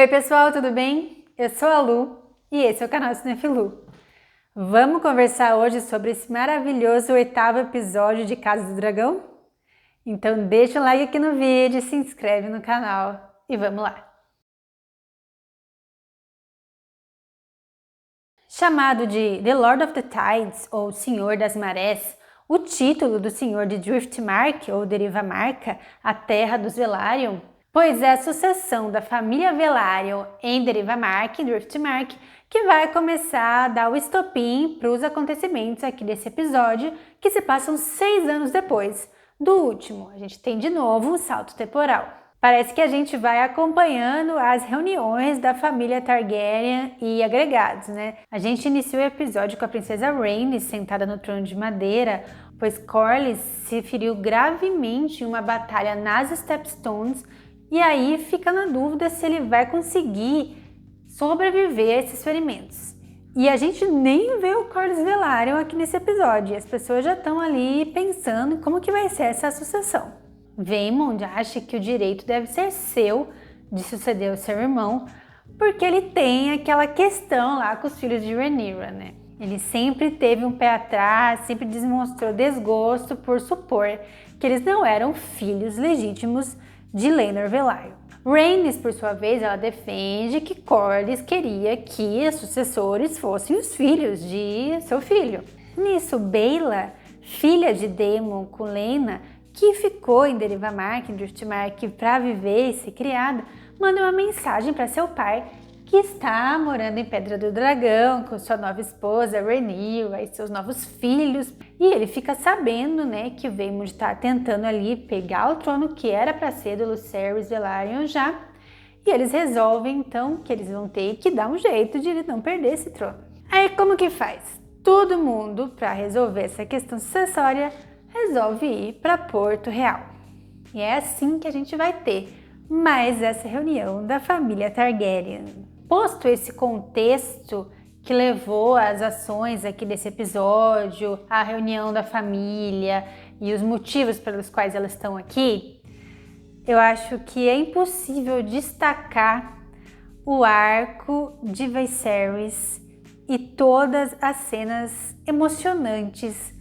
Oi pessoal, tudo bem? Eu sou a Lu e esse é o canal Cinefilu. Vamos conversar hoje sobre esse maravilhoso 8º episódio de Casa do Dragão? Então deixa o like aqui no vídeo, se inscreve no canal e vamos lá! Chamado de The Lord of the Tides ou Senhor das Marés, o título do Senhor de Driftmark ou Deriva Marca, a terra dos Velaryon, pois é a sucessão da família Velaryon em Derivamark, Driftmark, que vai começar a dar o estopim para os acontecimentos aqui desse episódio, que se passam 6 anos depois do último. A gente tem de novo um salto temporal. Parece que a gente vai acompanhando as reuniões da família Targaryen e agregados, né? A gente iniciou o episódio com a princesa Rhaenys sentada no trono de madeira, pois Corlys se feriu gravemente em uma batalha nas Stepstones, e aí fica na dúvida se ele vai conseguir sobreviver a esses ferimentos. E a gente nem vê o Corlys Velaryon aqui nesse episódio, e as pessoas já estão ali pensando como que vai ser essa sucessão. Vaemond acha que o direito deve ser seu de suceder o seu irmão, porque ele tem aquela questão lá com os filhos de Rhaenyra, né? Ele sempre teve um pé atrás, sempre demonstrou desgosto por supor que eles não eram filhos legítimos de Laenor Velaryon. Rhaenys, por sua vez, ela defende que Corlys queria que os sucessores fossem os filhos de seu filho. Nisso, Baela, filha de Daemon com Laena, que ficou em Derivamark, em Driftmark, para viver e ser criada, manda uma mensagem para seu pai, que está morando em Pedra do Dragão com sua nova esposa Rhaenyra e seus novos filhos, e ele fica sabendo, né, que o Vaemond está tentando ali pegar o trono que era para ser do Lucerys Velaryon já, e eles resolvem então que eles vão ter que dar um jeito de ele não perder esse trono. Aí como que faz? Todo mundo, para resolver essa questão sucessória, resolve ir para Porto Real. E é assim que a gente vai ter mais essa reunião da família Targaryen. Posto esse contexto que levou às ações aqui desse episódio, a reunião da família e os motivos pelos quais elas estão aqui, eu acho que é impossível destacar o arco de Viserys e todas as cenas emocionantes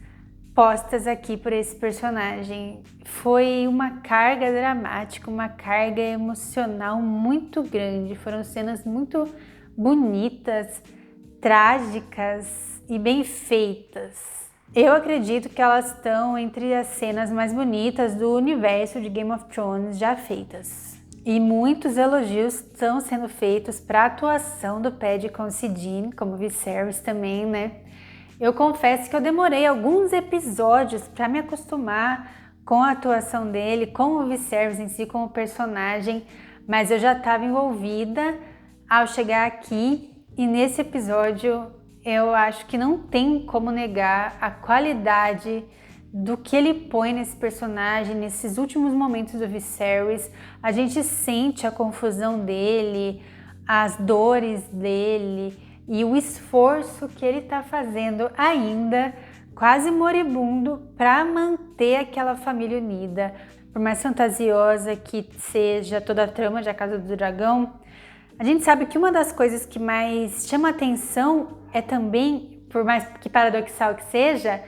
postas aqui por esse personagem. Foi uma carga dramática, uma carga emocional muito grande. Foram cenas muito bonitas, trágicas e bem feitas. Eu acredito que elas estão entre as cenas mais bonitas do universo de Game of Thrones já feitas. E muitos elogios estão sendo feitos para a atuação do Paddy Considine, como Viserys também, né? Eu confesso que eu demorei alguns episódios para me acostumar com a atuação dele, com o Viserys em si, como personagem, mas eu já estava envolvida ao chegar aqui, e nesse episódio eu acho que não tem como negar a qualidade do que ele põe nesse personagem, nesses últimos momentos do Viserys. A gente sente a confusão dele, as dores dele, e o esforço que ele está fazendo ainda, quase moribundo, para manter aquela família unida. Por mais fantasiosa que seja toda a trama de A Casa do Dragão, a gente sabe que uma das coisas que mais chama atenção é também, por mais que paradoxal que seja,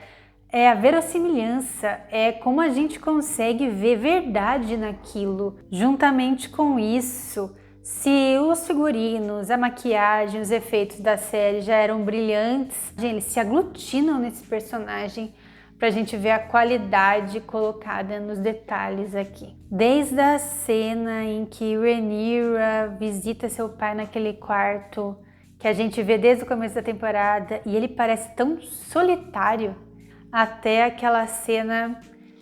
é a verossimilhança, é como a gente consegue ver verdade naquilo. Juntamente com isso, se os figurinos, a maquiagem, os efeitos da série já eram brilhantes, eles se aglutinam nesse personagem pra gente ver a qualidade colocada nos detalhes aqui. Desde a cena em que Rhaenyra visita seu pai naquele quarto, que a gente vê desde o começo da temporada, e ele parece tão solitário, até aquela cena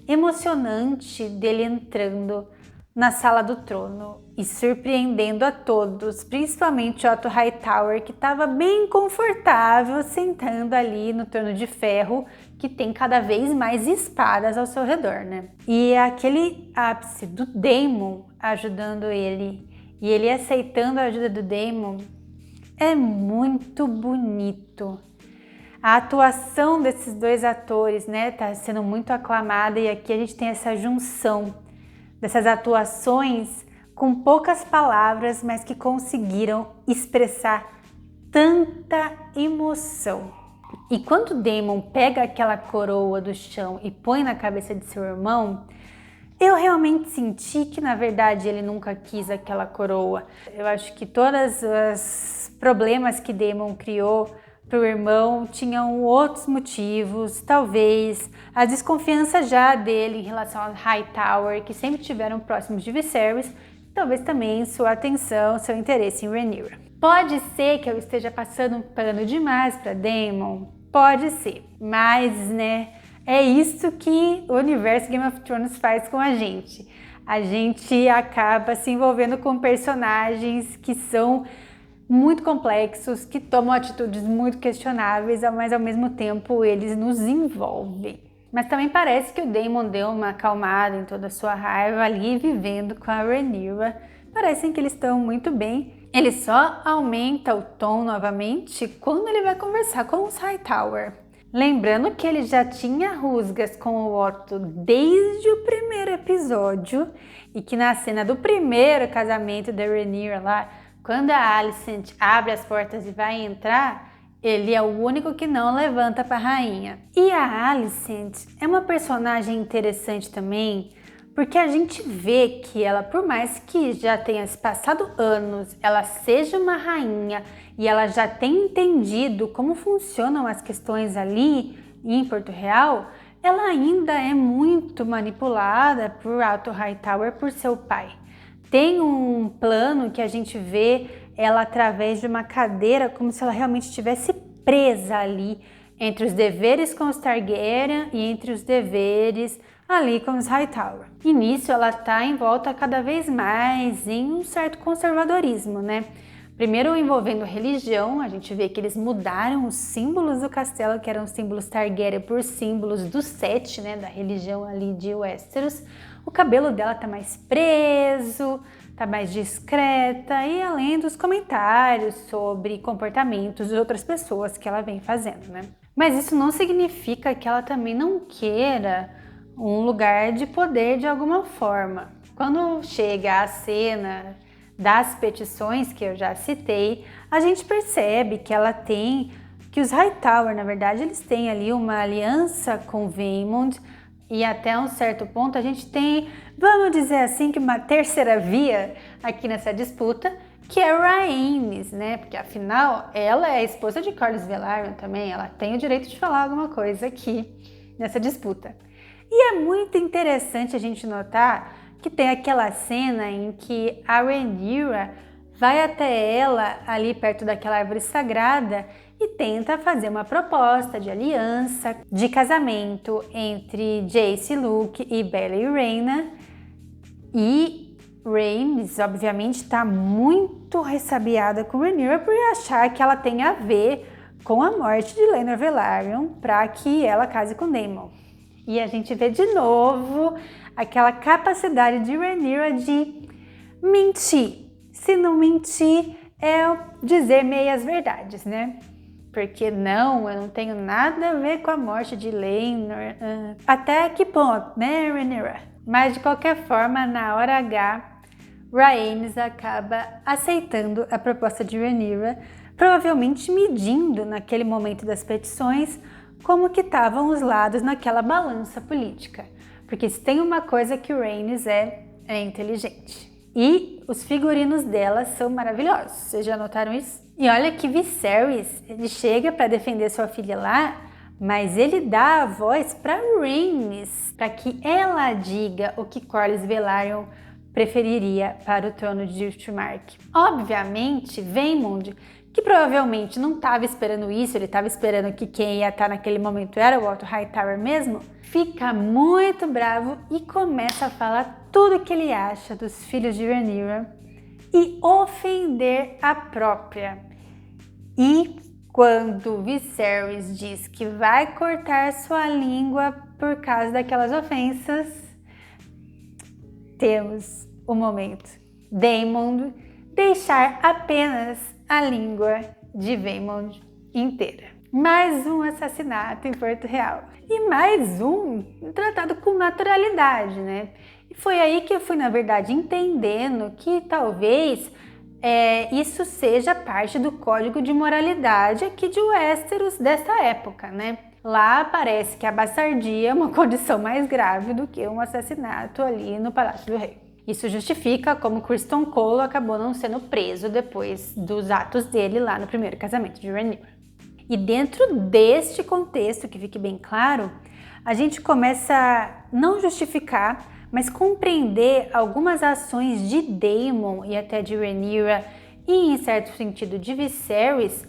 emocionante dele entrando na sala do trono e surpreendendo a todos, principalmente Otto Hightower, que estava bem confortável sentando ali no trono de ferro, que tem cada vez mais espadas ao seu redor, né? E aquele ápice do Daemon ajudando ele e ele aceitando a ajuda do Daemon é muito bonito. A atuação desses dois atores, né, tá sendo muito aclamada, e aqui a gente tem essa junção dessas atuações com poucas palavras, mas que conseguiram expressar tanta emoção. E quando Daemon pega aquela coroa do chão e põe na cabeça de seu irmão, eu realmente senti que, na verdade, ele nunca quis aquela coroa. Eu acho que todos os problemas que Daemon criou para o irmão tinham outros motivos, talvez a desconfiança já dele em relação ao Hightower, que sempre estiveram próximos de Viserys, talvez também sua atenção, seu interesse em Rhaenyra. Pode ser que eu esteja passando um pano demais para Daemon, pode ser, mas é isso que o universo Game of Thrones faz com a gente. A gente acaba se envolvendo com personagens que são muito complexos, que tomam atitudes muito questionáveis, mas ao mesmo tempo eles nos envolvem. Mas também parece que o Daemon deu uma acalmada em toda a sua raiva ali, vivendo com a Rhaenyra. Parecem que eles estão muito bem. Ele só aumenta o tom novamente quando ele vai conversar com os Hightower. Lembrando que ele já tinha rusgas com o Otto desde o primeiro episódio e que na cena do primeiro casamento da Rhaenyra lá, quando a Alicent abre as portas e vai entrar, ele é o único que não levanta para a rainha. E a Alicent é uma personagem interessante também, porque a gente vê que ela, por mais que já tenha se passado anos, ela seja uma rainha e ela já tenha entendido como funcionam as questões ali em Porto Real, ela ainda é muito manipulada por Otto Hightower, por seu pai. Tem um plano que a gente vê ela através de uma cadeira, como se ela realmente estivesse presa ali entre os deveres com os Targaryen e entre os deveres ali com os Hightower. E nisso ela está envolta cada vez mais em um certo conservadorismo, Primeiro envolvendo religião, a gente vê que eles mudaram os símbolos do castelo, que eram símbolos Targaryen, por símbolos do Sete, da religião ali de Westeros. O cabelo dela tá mais preso, tá mais discreta, e além dos comentários sobre comportamentos de outras pessoas que ela vem fazendo, Mas isso não significa que ela também não queira um lugar de poder de alguma forma. Quando chega a cena das petições que eu já citei, a gente percebe que ela tem, que os Hightower, na verdade, eles têm ali uma aliança com Vaemond, e até um certo ponto a gente tem, vamos dizer assim, que uma terceira via aqui nessa disputa, que é Rhaenys, Porque afinal ela é a esposa de Corlys Velaryon também, ela tem o direito de falar alguma coisa aqui nessa disputa. E é muito interessante a gente notar que tem aquela cena em que a Rhaenyra vai até ela ali perto daquela árvore sagrada e tenta fazer uma proposta de aliança, de casamento entre Jace Luke e Baelor e Rhaena. E Rhaenys, obviamente, está muito ressabiada com Rhaenyra por achar que ela tem a ver com a morte de Laenor Velaryon para que ela case com Daemon. E a gente vê de novo aquela capacidade de Rhaenyra de mentir. Se não mentir, é dizer meias verdades, Porque não, eu não tenho nada a ver com a morte de Laenor. Até que ponto, Rhaenyra? Mas de qualquer forma, na hora H, Rhaenys acaba aceitando a proposta de Rhaenyra, provavelmente medindo naquele momento das petições como que estavam os lados naquela balança política. Porque se tem uma coisa que Rhaenys é inteligente. E os figurinos dela são maravilhosos, vocês já notaram isso? E olha que Viserys, ele chega para defender sua filha lá, mas ele dá a voz para Rhaenys, para que ela diga o que Corlys Velaryon preferiria para o trono de Driftmark. Obviamente, Vaemond, que provavelmente não estava esperando isso, ele estava esperando que quem ia estar naquele momento era o Otto Hightower mesmo, fica muito bravo e começa a falar tudo o que ele acha dos filhos de Rhaenyra e ofender a própria. E quando Viserys diz que vai cortar sua língua por causa daquelas ofensas, temos o momento Daemon deixar apenas a língua de Vaemond inteira. Mais um assassinato em Porto Real. E mais um tratado com naturalidade, E foi aí que eu fui, na verdade, entendendo que talvez isso seja parte do código de moralidade aqui de Westeros dessa época, né? Lá parece que a bastardia é uma condição mais grave do que um assassinato ali no Palácio do Rei. Isso justifica como Criston Cole acabou não sendo preso depois dos atos dele lá no primeiro casamento de Rhaenyra. E dentro deste contexto, que fique bem claro, a gente começa a não justificar, mas compreender algumas ações de Daemon e até de Rhaenyra e, em certo sentido, de Viserys,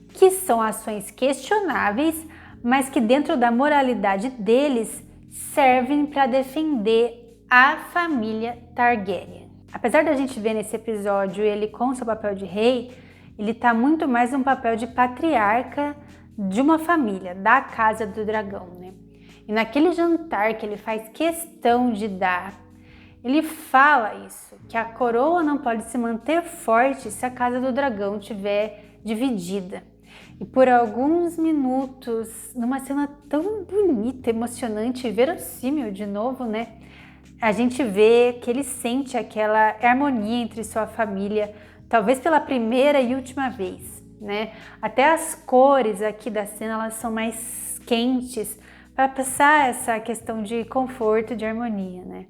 que são ações questionáveis, mas que dentro da moralidade deles servem para defender a família Targaryen. Apesar da gente ver nesse episódio ele com seu papel de rei, ele está muito mais num papel de patriarca de uma família, da Casa do Dragão, né? E naquele jantar que ele faz questão de dar, ele fala isso, que a coroa não pode se manter forte se a Casa do Dragão estiver dividida. E por alguns minutos, numa cena tão bonita, emocionante e verossímil de novo, né? A gente vê que ele sente aquela harmonia entre sua família, talvez pela primeira e última vez, né? Até as cores aqui da cena, elas são mais quentes, para passar essa questão de conforto, de harmonia, né?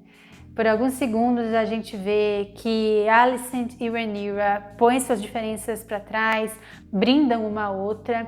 Por alguns segundos a gente vê que Alicent e Rhaenyra põem suas diferenças para trás, brindam uma a outra.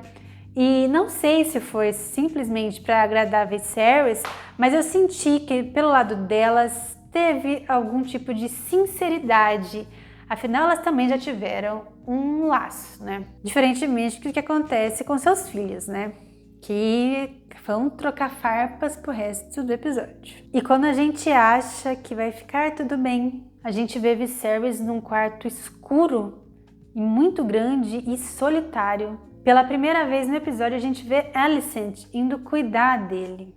E não sei se foi simplesmente para agradar Viserys, mas eu senti que pelo lado delas teve algum tipo de sinceridade. Afinal, elas também já tiveram um laço, né? Diferentemente do que acontece com seus filhos, né? Que vão trocar farpas pro resto do episódio. E quando a gente acha que vai ficar tudo bem, a gente vê Viserys num quarto escuro e muito grande e solitário. Pela primeira vez no episódio a gente vê Alicent indo cuidar dele.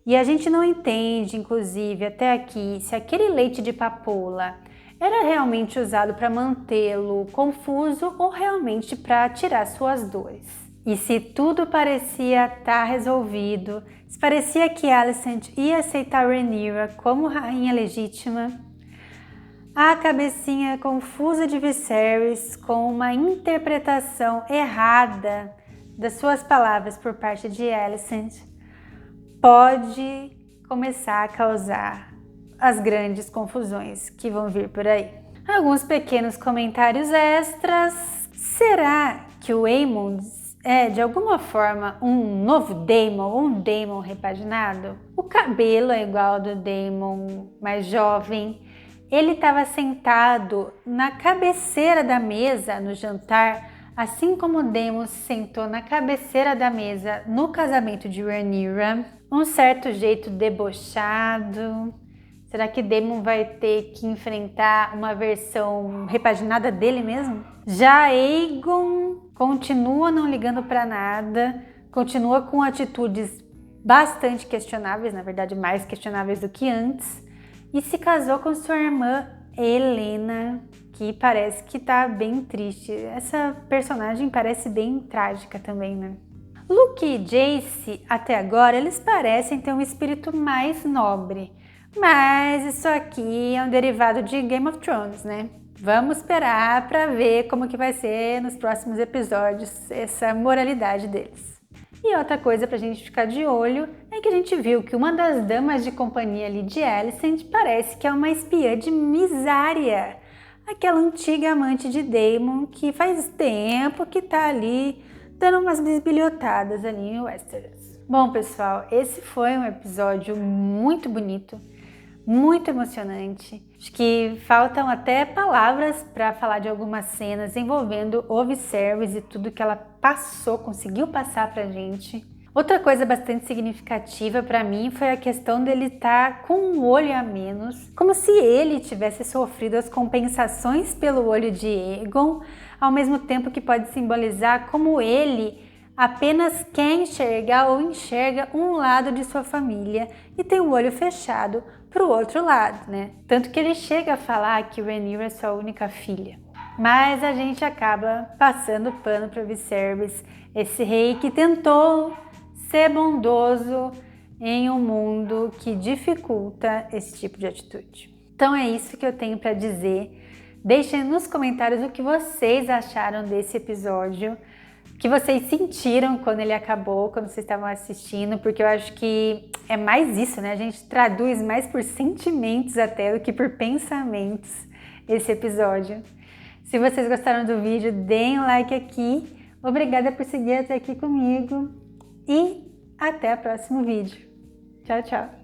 E a gente não entende, inclusive, até aqui, se aquele leite de papoula era realmente usado para mantê-lo confuso ou realmente para tirar suas dores. E se tudo parecia estar resolvido, se parecia que Alicent ia aceitar Rhaenyra como rainha legítima, a cabecinha confusa de Viserys, com uma interpretação errada das suas palavras por parte de Alicent, pode começar a causar as grandes confusões que vão vir por aí. Alguns pequenos comentários extras. Será que o Aemond é, de alguma forma, um novo Daemon ou um Daemon repaginado? O cabelo é igual ao do Daemon mais jovem. Ele estava sentado na cabeceira da mesa no jantar, assim como o Daemon se sentou na cabeceira da mesa no casamento de Rhaenyra. Um certo jeito debochado. Será que Daemon vai ter que enfrentar uma versão repaginada dele mesmo? Já Aegon continua não ligando para nada, continua com atitudes bastante questionáveis, na verdade mais questionáveis do que antes, e se casou com sua irmã Helena, que parece que tá bem triste. Essa personagem parece bem trágica também, né? Luke e Jace, até agora, eles parecem ter um espírito mais nobre, mas isso aqui é um derivado de Game of Thrones, né? Vamos esperar para ver como que vai ser nos próximos episódios essa moralidade deles. E outra coisa pra gente ficar de olho é que a gente viu que uma das damas de companhia ali de Alicent parece que é uma espiã de Mysaria, aquela antiga amante de Daemon que faz tempo que tá ali dando umas bisbilhotadas ali em Westeros. Bom, pessoal, esse foi um episódio muito bonito, muito emocionante. Acho que faltam até palavras para falar de algumas cenas envolvendo o Viserys e tudo que ela passou, conseguiu passar pra gente. Outra coisa bastante significativa para mim foi a questão dele estar com um olho a menos, como se ele tivesse sofrido as compensações pelo olho de Aegon, ao mesmo tempo que pode simbolizar como ele apenas quer enxergar ou enxerga um lado de sua família e tem o olho fechado para o outro lado, né? Tanto que ele chega a falar que Rhaenyra é sua única filha. Mas a gente acaba passando pano para Viserys, esse rei que tentou ser bondoso em um mundo que dificulta esse tipo de atitude. Então é isso que eu tenho para dizer. Deixem nos comentários o que vocês acharam desse episódio, o que vocês sentiram quando ele acabou, quando vocês estavam assistindo, porque eu acho que é mais isso, né? A gente traduz mais por sentimentos até do que por pensamentos esse episódio. Se vocês gostaram do vídeo, deem um like aqui. Obrigada por seguir até aqui comigo e até o próximo vídeo. Tchau, tchau!